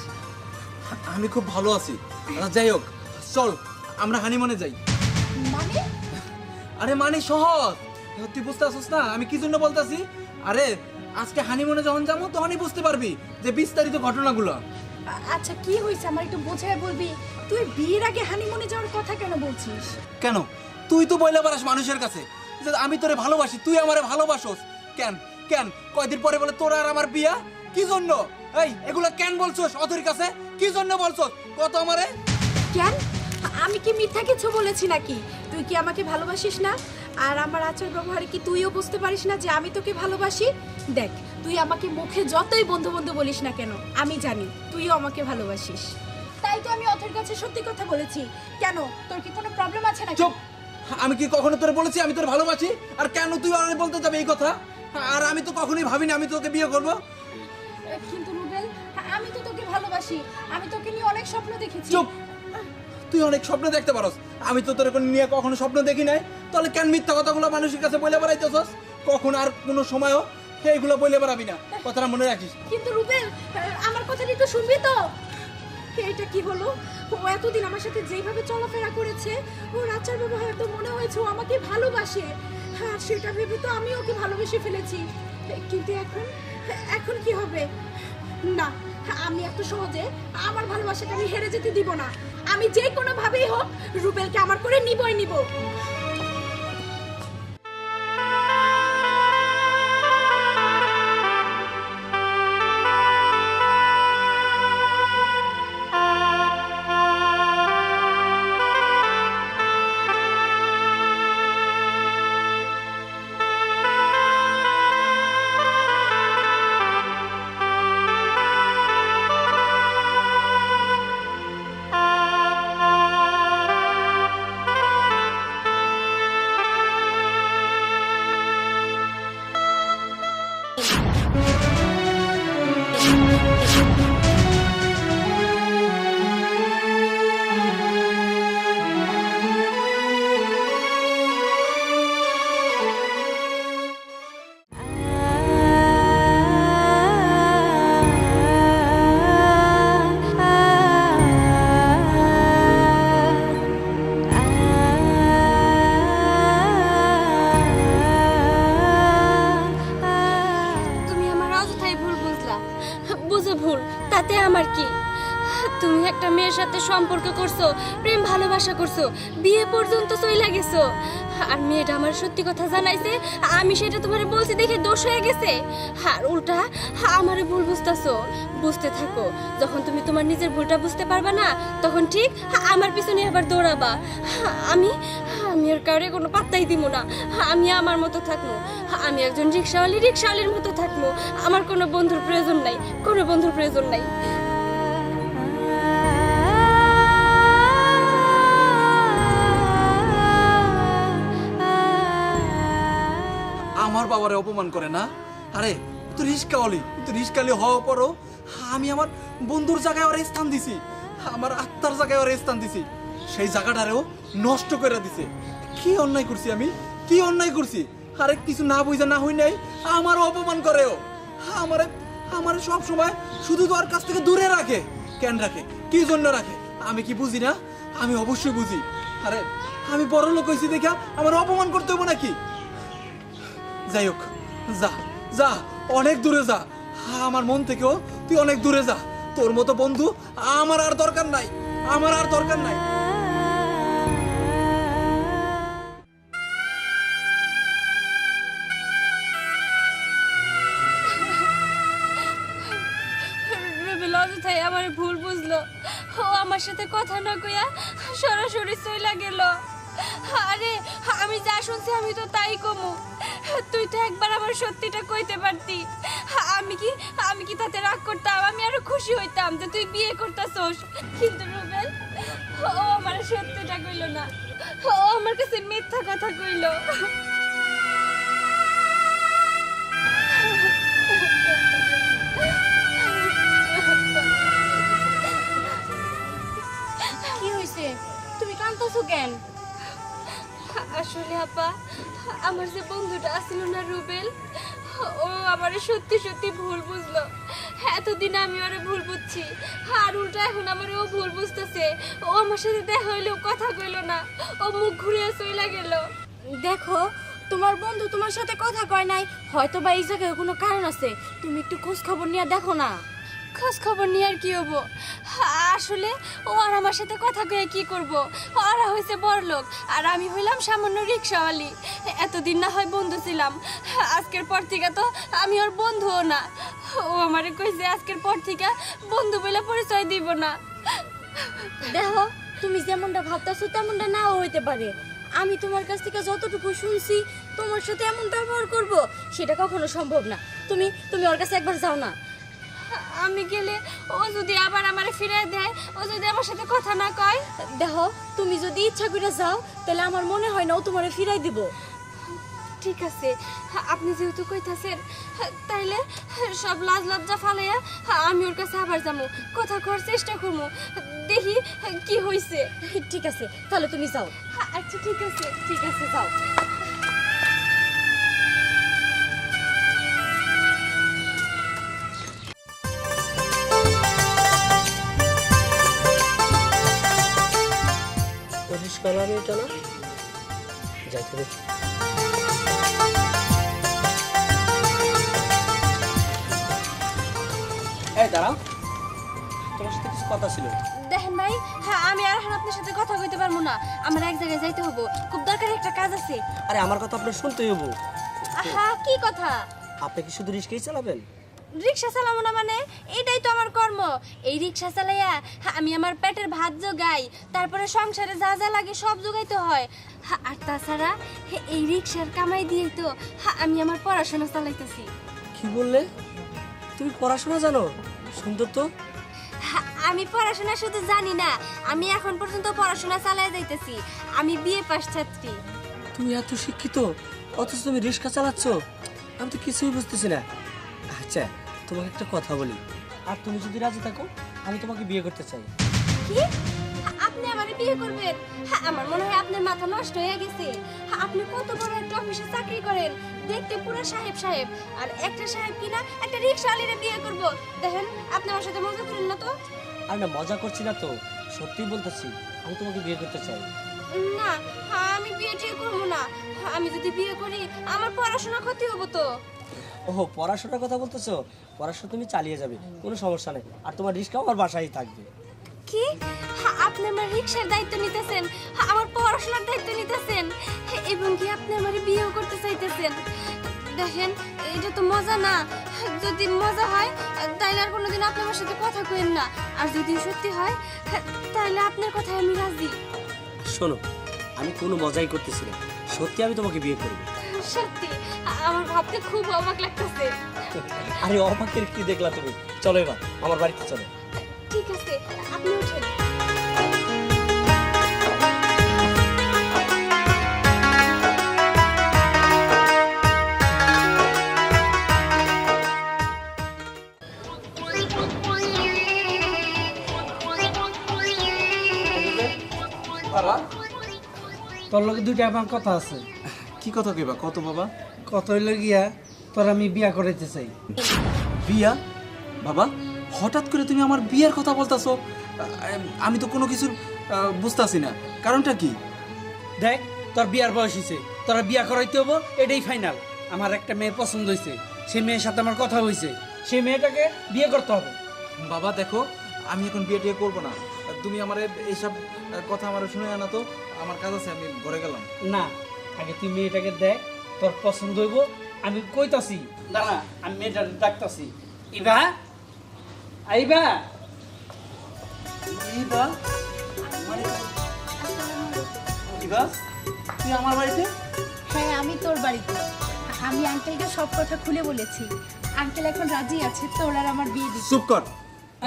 আমি খুব ভালো আছি। যাই হোক চল আমরা হানিমুনে যাই। মানে আরে মানে সহজ, তুই বুঝতে আসছিস না আমি কি জন্য বলতাছি? আরে আজকে হানিমুনে যখন যাবো তখনই বুঝতে পারবি যে বিস্তারিত ঘটনাগুলো। আচ্ছা কি হয়েছে আমার একটু বোঝায় বলবি? তুই বিয়ের আগে হানিমুনে যাওয়ার কথা কেন বলছিস? কেন তুই তো বইলে পারাস মানুষের কাছে যে আমি তোরে ভালোবাসি, তুই আমারে ভালোবাসোস। কেন কেন কয়দিন পরে বলে তোর আর আমার বিয়া? কি জন্য? এই এগুলো কেন বলছস অথরির কাছে? কি জন্য বলছস কত আমারে? কেন? আমি কি মিথ্যা কিছু বলেছি নাকি? তুই কি আমাকে ভালোবাসিস না? আর আমার আচার ব্যবহারে কি তুইও বুঝতে পারিস না যে আমি তোকে ভালোবাসি? দেখ, তুই আমাকে মুখে যতই বন্ধু বন্ধু বলিস না কেন, আমি জানি তুইও আমাকে ভালোবাসিস। তাই তো আমি অথর কাছে সত্যি কথা বলেছি। কেন, তোর কি কোনো প্রবলেম আছে নাকি? চুপ! আমি কি কখনো তোরে বলেছি আমি তোরে ভালোবাসি? আর কেন তুই আমারে বলতে যাবে এই কথা? আর আমি তো কখনোই ভাবিনি আমি তোকে বিয়ে করব। কিন্তু রুবেল, আমি তো তোকে ভালোবাসি, আমি তোকে নিয়ে অনেক স্বপ্ন দেখেছি। চুপ! তুই অনেক স্বপ্ন দেখতে পারস, আমি তো তোর নিয়ে কখনো স্বপ্ন দেখি নাই। তাহলে কেন মিথ্যা কথাগুলো মানুষের কাছে বলে বেড়াইতেছস? কখন আর কোনো সময়ও এইগুলো বলে বেড়াবি না, কথাটা মনে রাখিস। কিন্তু রুবেল, আমার কথাটা একটু শুনবি তো? এটা কি হলো? ও এতদিন আমার সাথে যেভাবে চলাফেরা করেছে, ওর আচার ব্যবহার তো মনে হয়েছে ও আমাকে ভালোবাসে। আর সেটা ভেবে তো আমি ওকে ভালোবেসে ফেলেছি। কিন্তু এখন এখন কি হবে? না, আমি এত সহজে আমার ভালোবাসাকে আমি হেরে যেতে দিব না। আমি যে কোনো ভাবেই হোক রুবেলকে আমার করে নিবই নিব। বুঝো ভুল, তাতে আমার কি? তুমি একটা মেয়ের সাথে সম্পর্ক করছো, প্রেম ভালোবাসা করছো, বিয়ে পর্যন্ত চইলা গেছো, আর মেয়েটা আমার সত্যি কথা জানাইছে, আমি সেটা তোমারে বলছি দেখে দোষ হয়ে গেছে, আর উল্টা আমারে ভুল বুঝতাছো। বুঝতে থাকো, যখন তুমি তোমার নিজের ভুলটা বুঝতে পারবা না, তখন ঠিক আমার পিছনে আবার দৌড়াবা। আমি আমি আর কাউরে কোনো পাত্তাই দিব না, আমি আমার মতো থাকবো। আমি একজন রিক্সাওয়ালির মতো থাকবো। আমার কোনো বন্ধুর প্রয়োজন নাই, কোনো বন্ধুর প্রয়োজন নাই। আমার বাবারে অপমান করে না? আরে তুই রিস্কাওয়ালি, তুই রিস্কাওয়ালি হওয়া পরও আমি আমার বন্ধুর জায়গায় ওর স্থান দিছি, আমার আত্মার জায়গায় ওর স্থান দিছি, সেই জায়গাটারেও নষ্ট করে দিছে। কি অন্যায় করছি আমি, কি অন্যায় করছি? আরে কিছু না বুঝা না হই নাই আমারও অপমান করেও, আমারে আমারে সব সময় শুধু তোর কাছ থেকে দূরে রাখে। কেন রাখে, কি জন্য রাখে আমি কি বুঝি না? আমি অবশ্যই বুঝি। আরে আমি বড় লোক হয়েছি দেখা আমার অপমান করতে হবো নাকি? যাই হোক, যা যা, অনেক দূরে যা, আমার মন থেকেও তুই অনেক দূরে যা। তোর মতো বন্ধু আমার আর দরকার নাই, আমার আর দরকার নাই। রুবেল অযথাই আমার ভুল বুঝলো, ও আমার সাথে কথা না কইয়া সরাসরি চইলা গেল। আরে আমি যা শুনছি আমি তো তাই কমু, তুই তো একবার আমার সত্যিটা কইতে পারতি। আমি কি তাতে রাগ করতাম? আমি আরো খুশি হইতাম যে তুই বিয়ে করতাছস। কিন্তু রুবেল ও আমার সত্যিটা কইলো না, ও আমার কাছে মিথ্যা কথা কইলো। কি হইছে? তুমি কাঁদতাছো কেন? আসলে আপা, আমার যে বন্ধুটা আসছিল না রুবেল, ও আমারে সত্যি সত্যি ভুল বুঝলো। এতদিন আমি ওরে ভুল বুঝছি, আর উল্টা এখন আমার ও ভুল বুঝতেছে। ও আমার সাথে দেখা হইলেও কথা কইলো না, ও মুখ ঘুরিয়ে চইলা গেল। দেখো, তোমার বন্ধু তোমার সাথে কথা কয় নাই, হয়তো বা এই জায়গায় কোনো কারণ আছে। তুমি একটু খোঁজ খবর নিয়ে দেখো না। খোঁজ খবর নিয়ে আর কি হবো? আসলে ও আর আমার সাথে কথা কয়ে কি করব? ওরা হয়েছে বড়লোক আর আমি হইলাম সামান্য রিক্সাওয়ালি। এতদিন না হয় বন্ধু ছিলাম, আজকের পর থেকে তো আমি ওর বন্ধুও না। ও আমারে কইছে আজকের পর থেকে বন্ধু বলে পরিচয় দিব না। দেখো, তুমি যেমনটা ভাবতাছো তেমনটা নাও হইতে পারে। আমি তোমার কাছ থেকে যতটুকু শুনছি, তোমার সাথে এমন ব্যবহার করব সেটা কখনো সম্ভব না। তুমি তুমি ওর কাছে একবার যাও না। আমি গেলে ও যদি আবার আমারে ফিরিয়ে দেয়, ও যদি আমার সাথে কথা না কয়। দেখো, তুমি যদি ইচ্ছা করে যাও তাহলে আমার মনে হয় না ও তোমারে ফিরাই দিব। ঠিক আছে, আপনি যেহেতু কইতাছেন, তাইলে সব লাজ লজ্জা ফালাইয়া আমি ওর কাছে আবার যাবো, কথা করার চেষ্টা করবো, দেখি কি হইছে। ঠিক আছে, তাহলে তুমি যাও। আচ্ছা ঠিক আছে। ঠিক আছে, যাও। পরিষ্কার আমি এটা না যাইতে দেখি। এই দাঁড়াও, তোমার সাথে কিছু কথা ছিল। দেখেন ভাই, আমি আর এখন আপনার সাথে কথা কইতে পারবো না, আমার এক জায়গায় যাইতে হবো, খুব দরকারি একটা কাজ আছে। আরে আমার কথা আপনার শুনতেই হবো। কি কথা? আপনি কি শুধু রিস্কেই চালাবেন? রিক্সা চালাবো না মানে? এটাই তো আমার কর্ম। এই রিক্সা চালাইয়া আমি আমার পেটের ভাত জোগাই, তারপরে সংসারে যা যা লাগে সব জোগাইতে হয়। আর তাছাড়া এই রিক্সার কামাই দিয়ে তো আমি আমার পড়াশোনা চালাইতেছি। কি বললে? তুমি পড়াশোনা জানো? সুন্দর তো। আমি পড়াশোনা শুধু জানি না, আমি এখন পর্যন্ত পড়াশোনা চালাই যাইতেছি। আমি বিএ পাস ছাত্রী। তুমি এত শিক্ষিত অথচ তুমি রিক্সা চালাচ্ছ? আমি তো কিছুই বুঝতেছি না। আচ্ছা, তোমাকে একটা কথা বলি, আর তুমি যদি রাজি থাকো আমি তোমাকে বিয়ে করতে চাই। কি? আপনি আমারে বিয়ে করবেন? আমার মনে হয় আপনার মাথা নষ্ট হয়ে গেছে। আপনি কত বড় একটা অফিসে চাকরি করেন, দেখতে পুরো সাহেব সাহেব, আর একটা সাহেব কিনা একটা রিক্সাওয়ালিরে বিয়ে করব? দেখেন, আপনি আমার সাথে মজা করেন না তো। আর না, মজা করছি না তো, সত্যিই বলতেছি, আমি তোমাকে বিয়ে করতে চাই। না, আমি বিয়ে টিয়ে করবো না। আমি যদি বিয়ে করি আমার পড়াশোনা ক্ষতি হবো তো। ওহো, পড়াশোনার কথা বলতেছো? পড়াশোনা তুমি চালিয়ে যাবে, কোনো সমস্যা নেই। আর তোমার রিস্কা আমার বাসায় থাকবে। কি আপনি আমার রিক্সার দায়িত্ব নিতেছেন, আমার পড়াশোনার দায়িত্ব নিতেছেন, এবং কি আপনি আমার বিয়েও করতে চাইতেছেন? দেখেন এটা তো মজা না। যদি মজা হয় তাইলে আর কোনোদিন আপনি আমার সাথে কথা কইেন না, আর যদি সত্যি হয় তাহলে আপনার কথায় আমি রাজি। শোনো, আমি কোনো মজাই করতেছি না, সত্যি আমি তোমাকে বিয়ে করবো। সত্যি আমার ভাবতে খুব অবাক লাগতেছে। আরে অবাকের কি দেখলা তুমি? চলো এবার আমার বাড়িতে চলো। ঠিক আছে, আপনি উঠেন। বাবা, তোর লগে দুইটা আমার কথা আছে। কি কথা কইবা? কত বাবা? কত হইলে গিয়া তোর আমি বিয়া করাইতে চাই। বিয়া? বাবা, হঠাৎ করে তুমি আমার বিয়ের কথা বলতাছো? আমি তো কোনো কিছু বুঝতাছি না, কারণটা কি? দেখ, তোর বিয়ার বয়স হয়েছে, তোরা বিয়া করাইতে হবো, এটাই ফাইনাল। আমার একটা মেয়ে পছন্দ হয়েছে, সেই মেয়ের সাথে আমার কথা হয়েছে, সেই মেয়েটাকে বিয়ে করতে হবে। বাবা দেখো, আমি এখন বিয়ে টিয়ে করবো না। তুমি আমার এইসব কথা আমার শুনে আনা তো, আমার কাজ আছে, আমি ঘরে গেলাম। না, আগে তুই মেয়েটাকে দেখ, তোর পছন্দ হইব। আমি কইতাছি, দাঁড়া, আমি মেয়েটার ডাকতাছি। ইবা, আইবা। ইবা, ইবা, তুই আমার বাড়িতে? হ্যাঁ, আমি তোর বাড়িতে। আমি আঙ্কেলকে সব কথা খুলে বলেছি। আঙ্কেল এখন রাজি আছে তোর আর আমার বিয়ে দিতে। চুপ কর,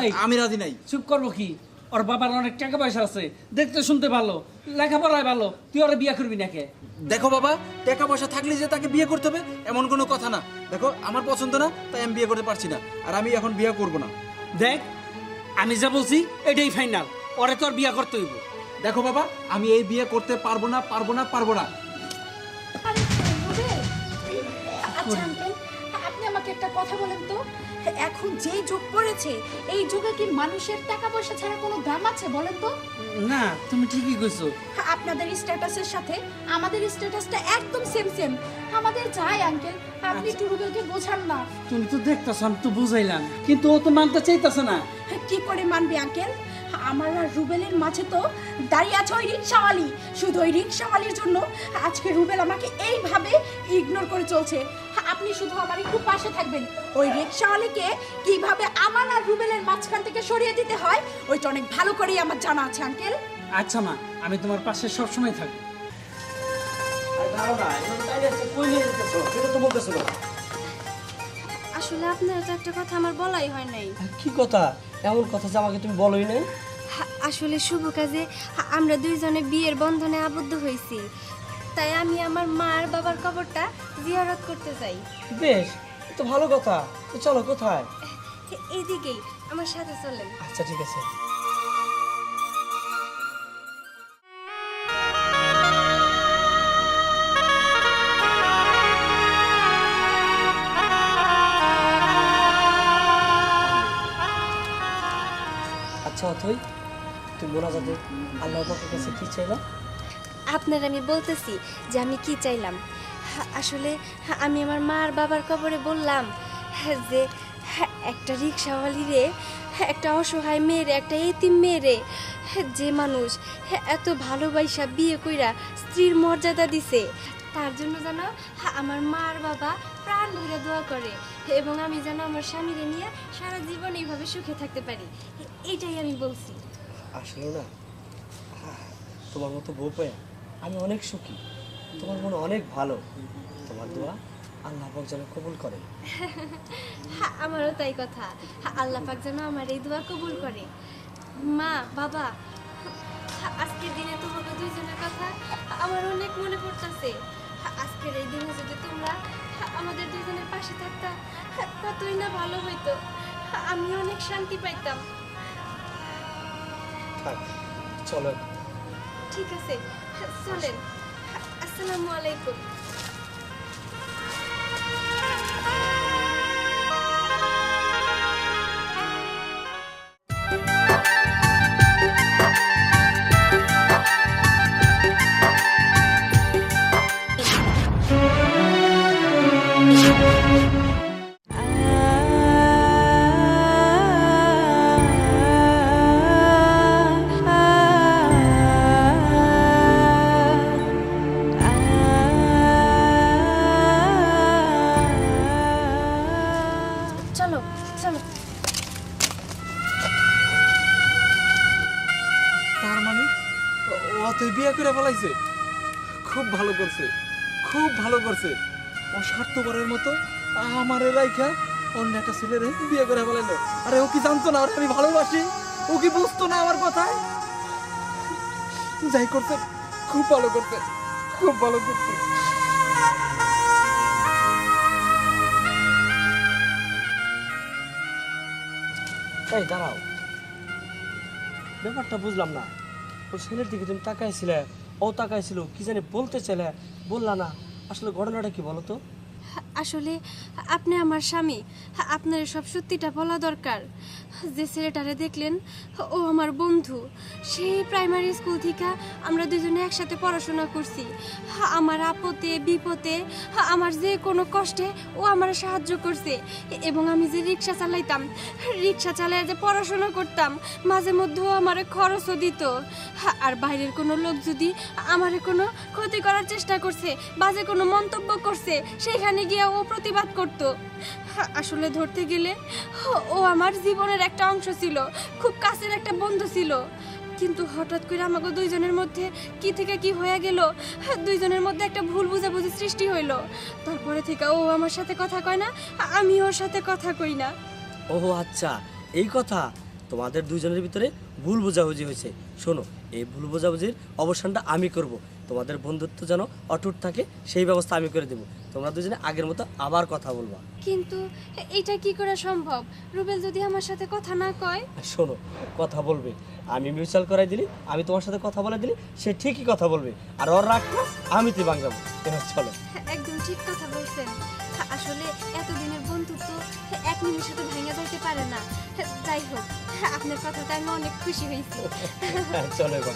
এই, আমি রাজি নাই। চুপ করবো কি? ওর বাবার অনেক টাকা পয়সা আছে, দেখতে শুনতে ভালো, লেখাপড়ায় ভালো, তুই ওরা বিয়া করবি নাকি? দেখো বাবা, টাকা পয়সা থাকলে যে তাকে বিয়ে করতে হবে এমন কোনো কথা না। দেখো, আমার পছন্দ না, তাই আমি বিয়ে করতে পারছি না, আর আমি এখন বিয়ে করব না। দেখ, আমি যা বলছি এটাই ফাইনাল, ওরে তোর বিয়া করতে হইব। দেখো বাবা, আমি এই বিয়ে করতে পারবো না, পারবো না, পারবো না। আচ্ছা আঙ্কেল, আপনি আমাকে একটা কথা বলেন তো, এখন যেই যুগ পড়েছে, এই যুগে কি মানুষের টাকা পয়সা ছাড়া কোনো দাম আছে বলেন তো? না, তুমি ঠিকই কইছো। আপনাদের স্ট্যাটাসের সাথে আমাদের স্ট্যাটাসটা একদম সেম সেম। আমাদের চাই আঙ্কেল, আপনি টুরুবেলকে বোঝান না। তুমি তো দেখতেছ, আমি তো বুঝাইলাম, কিন্তু ও তো মানতে চাইতেছে না। কি করে মানবে আঙ্কেল? আমার আর রুবেলের মাঝে তো দাঁড়িয়ে আছে ওই রিক্সাওয়ালি। শুধু ওই রিক্সাওয়ালির জন্য আজকে রুবেল আমাকে এইভাবে ইগনোর করে চলছে। আপনি শুধু আমার একটু পাশে থাকবেন। ওই রিক্সাওয়ালিকে কিভাবে আমার আর রুবেলের মাঝখান থেকে সরিয়ে দিতে হয় ওইটা অনেক ভালো করেই আমার জানা আছে আঙ্কেল। আচ্ছা মা, আমি তোমার পাশে সবসময় থাকবো। আসলে আপনার তো একটা কথা আমার বলাই হয় নাই। কি কথা? এমন কথা যে আমাকে তুমি বলোই নাই? আসলে শুভ কাজে আমরা দুইজনে বিয়ের বন্ধনে আবদ্ধ হয়েছি, তাই আমি আমার মা আর বাবার কবরটা জিয়ারত করতে চাই। বেশ, তো ভালো কথা। তো চলো, কোথায়? এইদিকেই, আমার সাথে চলেন। আচ্ছা ঠিক আছে। আচ্ছা অথই, তুই মোনাজাতে আল্লাহ পাকের কাছে কি চাইলা? আপনার আমি বলতেছি যে আমি কি চাইলাম। আসলে আমি আমার মা আর বাবার কবরে বললাম যে একটা রিক্সাওয়ালি রে, একটা অসহায় মেয়েরে, একটা এতিম মেয়েরে যে মানুষ এত ভালোবাসা বিয়ে কইরা স্ত্রীর মর্যাদা দিছে, তার জন্য যেন আমার মা আর বাবা প্রাণ ভরে দোয়া করে, এবং আমি যেন আমার স্বামীরে নিয়ে সারা জীবন এইভাবে সুখে থাকতে পারি। এইটাই আমি বলছি। আসলে না, তোমার মতো বউ পেয়ে আমি অনেক সুখী। তোমার মনে অনেক ভালো। তোমার দোয়া আল্লাহ পাক যেন কবুল করে। আমারও তাই কথা, আল্লাহ পাক যেন আমার এই দোয়া কবুল করে। মা, বাবা, আজকের দিনে তোমাদের দুইজনের কথা আমার অনেক মনে পড়তেছে। আজকের এই দিনে যদি তোমরা আমাদের দুইজনের পাশে থাকতা, কতই না ভালো হইতো, আমি অনেক শান্তি পাইতাম। থাক, চলো। ঠিক আছে, চলেন। আসসালামু আলাইকুম। তুই বিয়ে করে ফেলাইছে, খুব ভালো করছে, খুব ভালো করছে। ও স্বার্থপরের মতো আমারে রাইখা অন্য একটা ছেলেরে বিয়ে করে ফেলাইলো। আরে ও কি জানতো না ওরে আমি ভালোবাসি? ও কি বুঝতো না আমার কথায়? যাই করতে খুব ভালো করতে, খুব ভালো করতে। এই দাঁড়াও, ব্যাপারটা বুঝলাম না। ওই ছেলের দিকে তুমি তাকাইছিলে, ও তাকাইছিল, কি জানি বলতে চাইলে বললা না। আসলে ঘটনাটা কি বলো তো? আসলে আপনি আমার স্বামী, আপনার সব সত্যিটা বলা দরকার। যে ছেলেটারে দেখলেন ও আমার বন্ধু। সেই প্রাইমারি স্কুল থেকে আমরা দুজনে একসাথে পড়াশোনা করছি। আমার আপদে বিপদে, আমার যে কোনো কষ্টে ও আমার সাহায্য করছে। এবং আমি যে রিক্সা চালাইতাম, রিক্সা চালায় যে পড়াশোনা করতাম, মাঝে মধ্যেও আমার খরচও দিত। আর বাইরের কোনো লোক যদি আমারে কোনো ক্ষতি করার চেষ্টা করছে, বাজে কোনো মন্তব্য করছে, সেখানে গিয়ে ও প্রতিবাদ করত। আসলে ধরতে গেলে ও আমার জীবনের একটা অংশ ছিল, খুব কাছের একটা বন্ধু ছিল। কিন্তু হঠাৎ করে আমাকে দুইজনের মধ্যে কি থেকে কি হয়ে গেল, দুইজনের মধ্যে একটা ভুল বুঝাবুঝি সৃষ্টি হইলো। তারপরে থেকে ও আমার সাথে কথা কয় না, আমি ওর সাথে কথা কই না। ও আচ্ছা, এই কথা। তোমাদের দুইজনের ভিতরে ভুল বোঝাবুঝি হয়েছে। শোনো, এই ভুল বোঝাবুঝির অবসানটা আমি করব। তোমাদের বন্ধুত্ব যেন অটুট থাকে সেই ব্যবস্থা আমি করে দেব। তোমরা দুজনে আগের মতো আবার কথা বলবা। কিন্তু এটা কি করে সম্ভব? রুবেল যদি আমার সাথে কথা না কয়? শোনো, কথা বলবে। আমি মিউচুয়াল করাই দিলি, আমি তোমার সাথে কথা বলে দিলি, সে ঠিকই কথা বলবে। আর ওর রাগটা আমি তুই ভাঙাবো। এবার চলো। একদম ঠিক কথা বলছেন। আসলে এতদিনের বন্ধুত্ব এক নিমিষে তো ভেঙে যাইতে পারে না। যাই হোক, আপনার কথাতে আমি অনেক খুশি হয়েছি। চলো এবার।